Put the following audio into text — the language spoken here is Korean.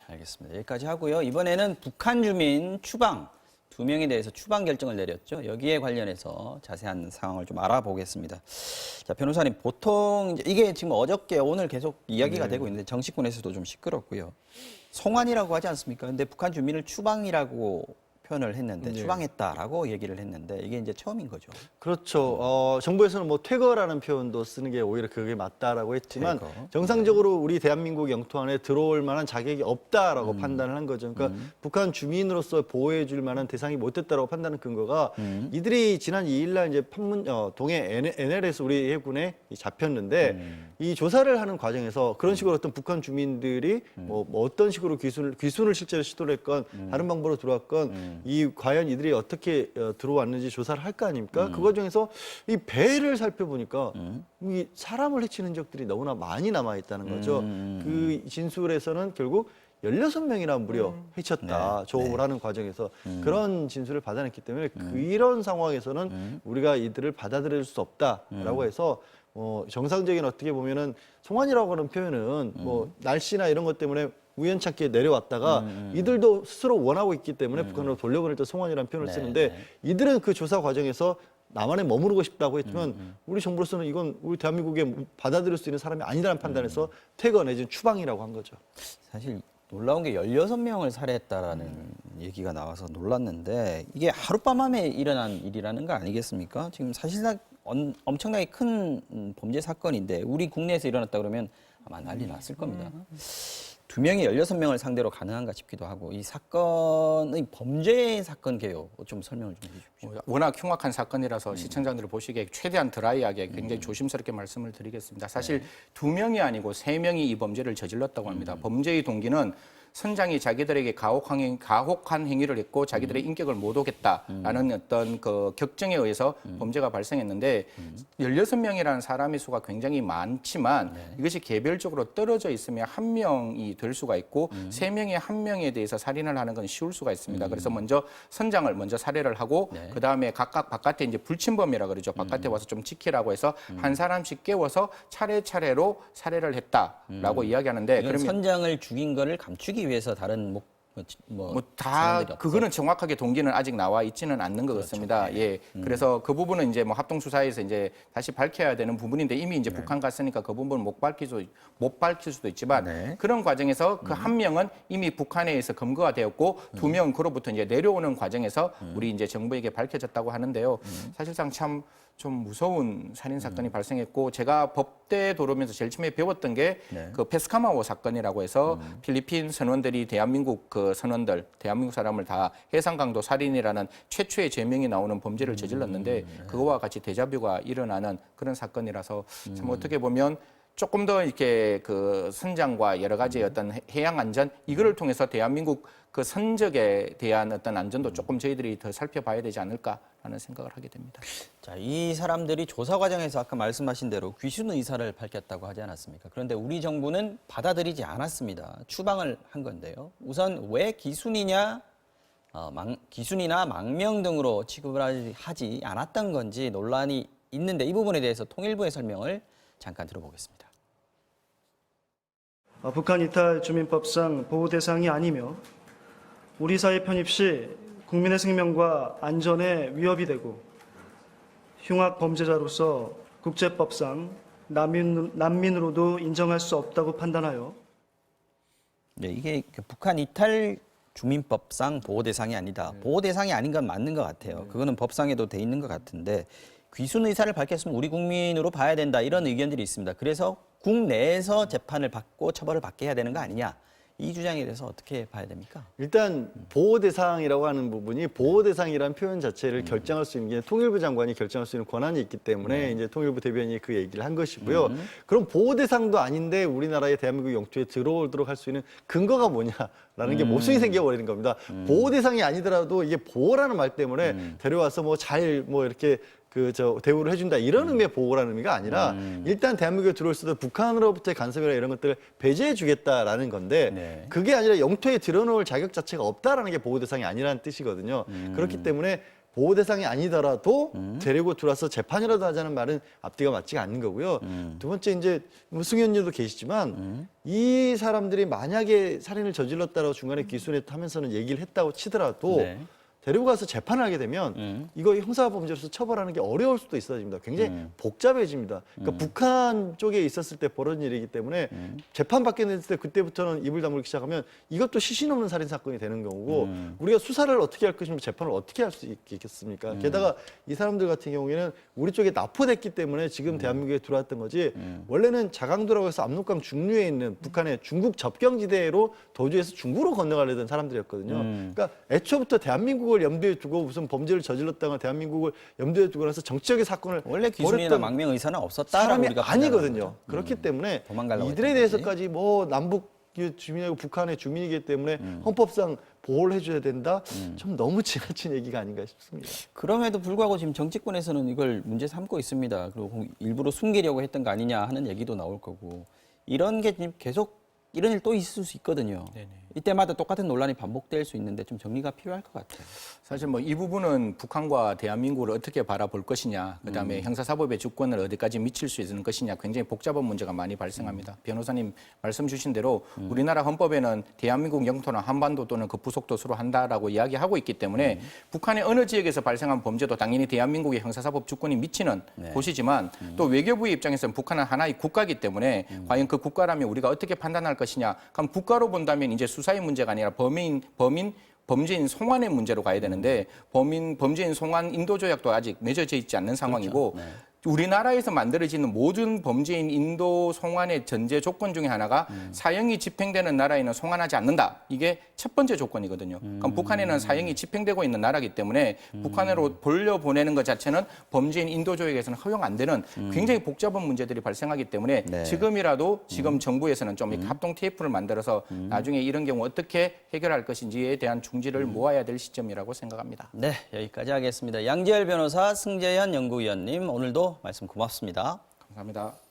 알겠습니다. 여기까지 하고요. 이번에는 북한 주민 추방 2명에 대해서 추방 결정을 내렸죠. 여기에 관련해서 자세한 상황을 좀 알아보겠습니다. 자, 변호사님, 보통 이게 지금 어저께 오늘 계속 이야기가 되고 있는데 정치권에서도 좀 시끄럽고요. 송환이라고 하지 않습니까? 근데 북한 주민을 추방이라고 표현을 했는데 추방했다라고 얘기를 했는데 이게 이제 처음인 거죠. 그렇죠. 정부에서는 뭐 퇴거라는 표현도 쓰는 게 오히려 그게 맞다라고 했지만 퇴거. 정상적으로 우리 대한민국 영토 안에 들어올 만한 자격이 없다라고 판단을 한 거죠. 그러니까 북한 주민으로서 보호해 줄 만한 대상이 못 됐다라고 판단하는 근거가 이들이 지난 2일 날 이제 동해 NL에서 우리 해군에 잡혔는데 이 조사를 하는 과정에서 그런 식으로 어떤 북한 주민들이 뭐 어떤 식으로 귀순을 실제로 시도를 했건 다른 방법으로 들어왔건 과연 이들이 어떻게 들어왔는지 조사를 할 거 아닙니까? 그 과정에서 이 배를 살펴보니까 이 사람을 해치는 적들이 너무나 많이 남아 있다는 거죠. 그 진술에서는 결국 16명이나 무려 해쳤다. 조업을 하는 과정에서 그런 진술을 받아냈기 때문에 이런 상황에서는 우리가 이들을 받아들일 수 없다라고 해서 정상적인 어떻게 보면은 송환이라고 하는 표현은 뭐 날씨나 이런 것 때문에 우연찮게 내려왔다가 이들도 스스로 원하고 있기 때문에 북한으로 돌려보낼 때 송환이라는 표현을 쓰는데 이들은 그 조사 과정에서 남한에 머무르고 싶다고 했지만 우리 정부로서는 이건 우리 대한민국에 받아들일 수 있는 사람이 아니라는 판단에서 퇴거 내지는 추방이라고 한 거죠. 사실 놀라운 게 16명을 살해했다라는 얘기가 나와서 놀랐는데 이게 하룻밤 만에 일어난 일이라는 거 아니겠습니까? 지금 사실상 엄청나게 큰 범죄 사건인데 우리 국내에서 일어났다 그러면 아마 난리 났을 겁니다. 2명이 16명을 상대로 가능한가 싶기도 하고 이 사건의 범죄 사건 개요 좀 설명을 좀 해주십시오. 워낙 흉악한 사건이라서 시청자들을 보시기에 최대한 드라이하게 굉장히 조심스럽게 말씀을 드리겠습니다. 사실 2명이 아니고 3명이 이 범죄를 저질렀다고 합니다. 범죄의 동기는 선장이 자기들에게 가혹한 행위를 했고 자기들의 인격을 못 오겠다라는 어떤 그 격정에 의해서 범죄가 발생했는데 16명이라는 사람의 수가 굉장히 많지만 이것이 개별적으로 떨어져 있으면 1명이 될 수가 있고 3명의 1명에 대해서 살인을 하는 건 쉬울 수가 있습니다. 그래서 먼저 선장을 먼저 살해를 하고 그다음에 각각 바깥에 이제 불침범이라 그러죠. 바깥에 와서 좀 지키라고 해서 한 사람씩 깨워서 차례차례로 살해를 했다라고 이야기하는데 그러면 선장을 죽인 거를 감추기 위해서 다른 다 그거는 정확하게 동기는 아직 나와 있지는 않는 것 같습니다. 예, 그래서 그 부분은 이제 뭐 합동 수사에서 이제 다시 밝혀야 되는 부분인데 이미 이제 북한 갔으니까 그 부분은 못 밝힐 수도 있지만 그런 과정에서 그 1명은 이미 북한에 의해서 검거가 되었고 2명은 그로부터 이제 내려오는 과정에서 우리 이제 정부에게 밝혀졌다고 하는데요. 사실상 참 좀 무서운 살인 사건이 발생했고 제가 법대 돌아오면서 제일 처음에 배웠던 게 그 페스카마호 사건이라고 해서 필리핀 선원들이 대한민국 그 선원들, 대한민국 사람을 다 해상 강도 살인이라는 최초의 죄명이 나오는 범죄를 저질렀는데 그거와 같이 데자뷰가 일어나는 그런 사건이라서 참 어떻게 보면 조금 더 이렇게 그 선장과 여러 가지 어떤 해양 안전 이거를 통해서 대한민국 그 선적에 대한 어떤 안전도 조금 저희들이 더 살펴봐야 되지 않을까라는 생각을 하게 됩니다. 자, 이 사람들이 조사 과정에서 아까 말씀하신 대로 귀순 의사를 밝혔다고 하지 않았습니까? 그런데 우리 정부는 받아들이지 않았습니다. 추방을 한 건데요. 우선 왜 기순이냐, 기순이나 망명 등으로 취급을 하지 않았던 건지 논란이 있는데 이 부분에 대해서 통일부의 설명을 잠깐 들어보겠습니다. 북한 이탈 주민법상 보호 대상이 아니며 우리 사회 편입 시 국민의 생명과 안전에 위협이 되고 흉악 범죄자로서 국제법상 난민으로도 인정할 수 없다고 판단하여 네, 이게 북한 이탈 주민법상 보호 대상이 아니다. 보호 대상이 아닌 건 맞는 것 같아요. 그거는 법상에도 돼 있는 것 같은데 귀순 의사를 밝혔으면 우리 국민으로 봐야 된다 이런 의견들이 있습니다. 그래서 국내에서 재판을 받고 처벌을 받게 해야 되는 거 아니냐. 이 주장에 대해서 어떻게 봐야 됩니까? 일단 보호 대상이라고 하는 부분이 보호 대상이라는 표현 자체를 결정할 수 있는 게 통일부 장관이 결정할 수 있는 권한이 있기 때문에 이제 통일부 대변인이 그 얘기를 한 것이고요. 그럼 보호 대상도 아닌데 우리나라의 대한민국 영토에 들어오도록 할 수 있는 근거가 뭐냐라는 게 모순이 생겨버리는 겁니다. 보호 대상이 아니더라도 이게 보호라는 말 때문에 데려와서 이렇게 대우를 해준다 이런 의미의 보호라는 의미가 아니라 일단 대한민국에 들어올 수도 북한으로부터의 간섭이나 이런 것들을 배제해주겠다라는 건데 그게 아니라 영토에 들여놓을 자격 자체가 없다라는 게 보호 대상이 아니라는 뜻이거든요. 그렇기 때문에 보호 대상이 아니더라도 데리고 들어와서 재판이라도 하자는 말은 앞뒤가 맞지가 않는 거고요. 두 번째 이제 뭐 승 의원님도 계시지만 이 사람들이 만약에 살인을 저질렀다고 중간에 기소를 하면서는 얘기를 했다고 치더라도 네. 데리고 가서 재판을 하게 되면 이거 형사범죄로서 처벌하는 게 어려울 수도 있어집니다. 굉장히 복잡해집니다. 그러니까 북한 쪽에 있었을 때 벌어진 일이기 때문에 재판받게 됐을 때 그때부터는 입을 다물기 시작하면 이것도 시신 없는 살인 사건이 되는 거고 우리가 수사를 어떻게 할 것이며 재판을 어떻게 할 수 있겠습니까? 게다가 이 사람들 같은 경우에는 우리 쪽에 납포됐기 때문에 지금 대한민국에 들어왔던 거지 원래는 자강도라고 해서 압록강 중류에 있는 북한의 중국 접경지대로 도주해서 중국으로 건너가려던 사람들이었거든요. 그러니까 애초부터 대한민국을 염두에 두고 무슨 범죄를 저질렀다가 대한민국을 염두에 두고 나서 정치적인 사건을 원래 기순이나 벌였던 망명 의사는 없었다라고 사람이 우리가 아니거든요. 그렇기 때문에 도망가려고 이들에 했던 대해서까지 뭐 남북 주민이고 북한의 주민이기 때문에 헌법상 보호를 해줘야 된다. 좀 너무 지나친 얘기가 아닌가 싶습니다. 그럼에도 불구하고 지금 정치권에서는 이걸 문제 삼고 있습니다. 그리고 일부러 숨기려고 했던 거 아니냐 하는 얘기도 나올 거고 이런 게 지금 계속 이런 일 또 있을 수 있거든요. 네네. 이때마다 똑같은 논란이 반복될 수 있는데 좀 정리가 필요할 것 같아요. 사실 뭐 이 부분은 북한과 대한민국을 어떻게 바라볼 것이냐, 그다음에 형사사법의 주권을 어디까지 미칠 수 있는 것이냐 굉장히 복잡한 문제가 많이 발생합니다. 변호사님 말씀 주신 대로 우리나라 헌법에는 대한민국 영토나 한반도 또는 그 부속도 수로 한다라고 이야기하고 있기 때문에 북한의 어느 지역에서 발생한 범죄도 당연히 대한민국의 형사사법 주권이 미치는 곳이지만 또 외교부의 입장에서는 북한은 하나의 국가이기 때문에 과연 그 국가라면 우리가 어떻게 판단할 것이냐. 그럼 국가로 본다면 이제 수사의 문제가 아니라 범죄인 송환의 문제로 가야 되는데 범죄인 송환 인도 조약도 아직 맺어져 있지 않는 상황이고 우리나라에서 만들어지는 모든 범죄인 인도 송환의 전제 조건 중에 하나가 사형이 집행되는 나라에는 송환하지 않는다. 이게 첫 번째 조건이거든요. 그럼 북한에는 사형이 집행되고 있는 나라이기 때문에 북한으로 돌려보내는 것 자체는 범죄인 인도 조약에서는 허용 안 되는 굉장히 복잡한 문제들이 발생하기 때문에 네. 지금이라도 지금 정부에서는 좀 합동 TF를 만들어서 나중에 이런 경우 어떻게 해결할 것인지에 대한 중지를 모아야 될 시점이라고 생각합니다. 네, 여기까지 하겠습니다. 양지열 변호사, 승재현 연구위원님 오늘도 말씀 고맙습니다. 감사합니다.